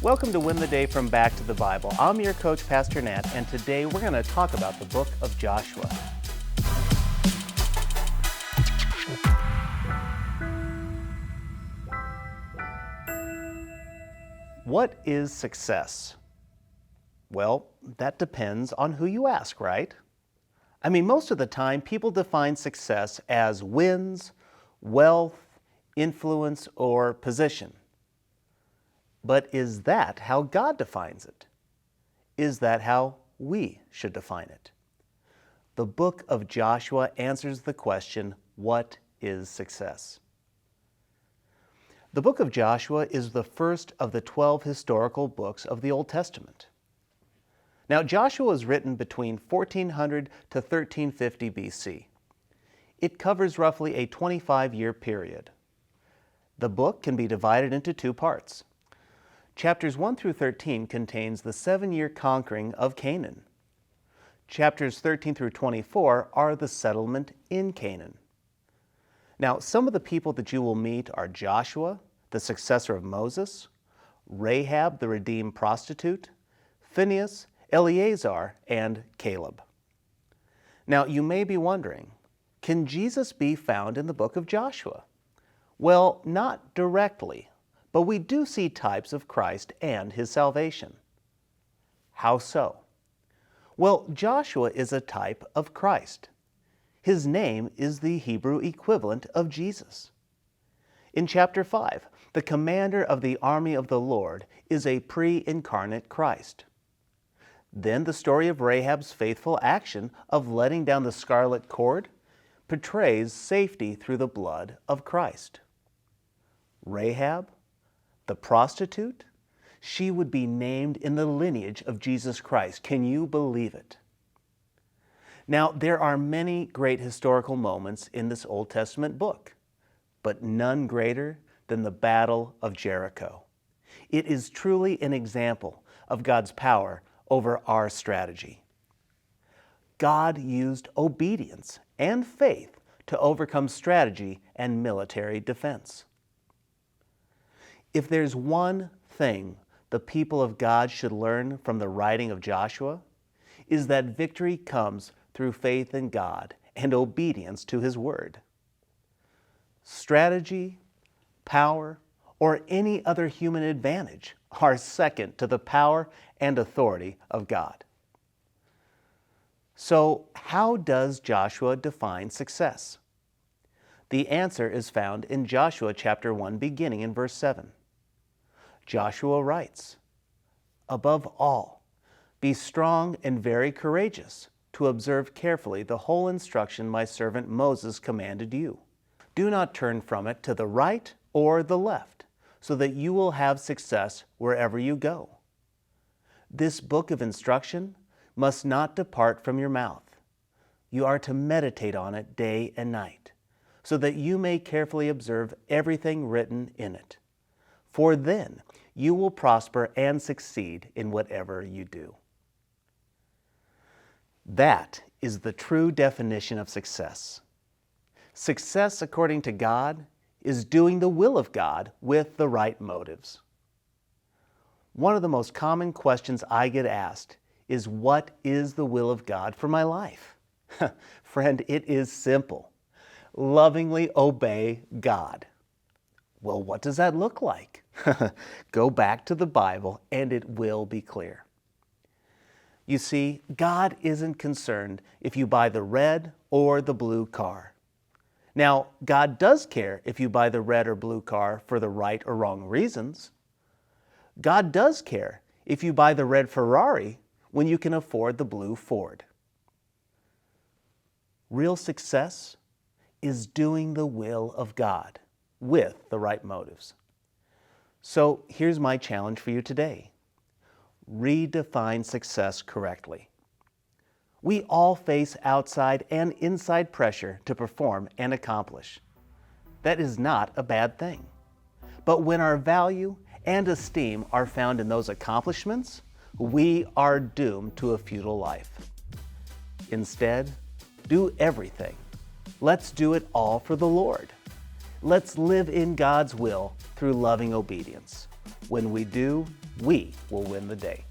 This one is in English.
Welcome to Win the Day from Back to the Bible. I'm your coach, Pastor Nat, and today we're going to talk about the book of Joshua. What is success? Well, that depends on who you ask, right? I mean, most of the time, people define success as wins, wealth, influence, or position. But is that how God defines it? Is that how we should define it? The book of Joshua answers the question, what is success? The book of Joshua is the first of the 12 historical books of the Old Testament. Now, Joshua was written between 1400 to 1350 BC. It covers roughly a 25-year period. The book can be divided into two parts. Chapters 1 through 13 contains the 7-year conquering of Canaan. Chapters 13 through 24 are the settlement in Canaan. Now, some of the people that you will meet are Joshua, the successor of Moses, Rahab, the redeemed prostitute, Phinehas, Eleazar, and Caleb. Now, you may be wondering, can Jesus be found in the book of Joshua? Well, not directly, but we do see types of Christ and his salvation. How so? Well, Joshua is a type of Christ. His name is the Hebrew equivalent of Jesus. In chapter 5, the commander of the army of the Lord is a pre-incarnate Christ. Then the story of Rahab's faithful action of letting down the scarlet cord portrays safety through the blood of Christ. Rahab, the prostitute, she would be named in the lineage of Jesus Christ. Can you believe it? Now, there are many great historical moments in this Old Testament book, but none greater than the Battle of Jericho. It is truly an example of God's power over our strategy. God used obedience and faith to overcome strategy and military defense. If there's one thing the people of God should learn from the writing of Joshua, is that victory comes through faith in God and obedience to His Word. Strategy, power, or any other human advantage are second to the power and authority of God. So, how does Joshua define success? The answer is found in Joshua chapter 1, beginning in verse 7. Joshua writes, "Above all, be strong and very courageous, to observe carefully the whole instruction my servant Moses commanded you. Do not turn from it to the right or the left, so that you will have success wherever you go. This book of instruction must not depart from your mouth. You are to meditate on it day and night, so that you may carefully observe everything written in it. For then you will prosper and succeed in whatever you do." That is the true definition of success. Success, according to God, is doing the will of God with the right motives. One of the most common questions I get asked is, what is the will of God for my life? Friend, it is simple. Lovingly obey God. Well, what does that look like? Go back to the Bible and it will be clear. You see, God isn't concerned if you buy the red or the blue car. Now, God does care if you buy the red or blue car for the right or wrong reasons. God does care if you buy the red Ferrari when you can afford the blue Ford. Real success is doing the will of God with the right motives. So here's my challenge for you today. Redefine success correctly. We all face outside and inside pressure to perform and accomplish. That is not a bad thing. But when our value and esteem are found in those accomplishments, we are doomed to a futile life. Instead, do everything. Let's do it all for the Lord. Let's live in God's will through loving obedience. When we do, we will win the day.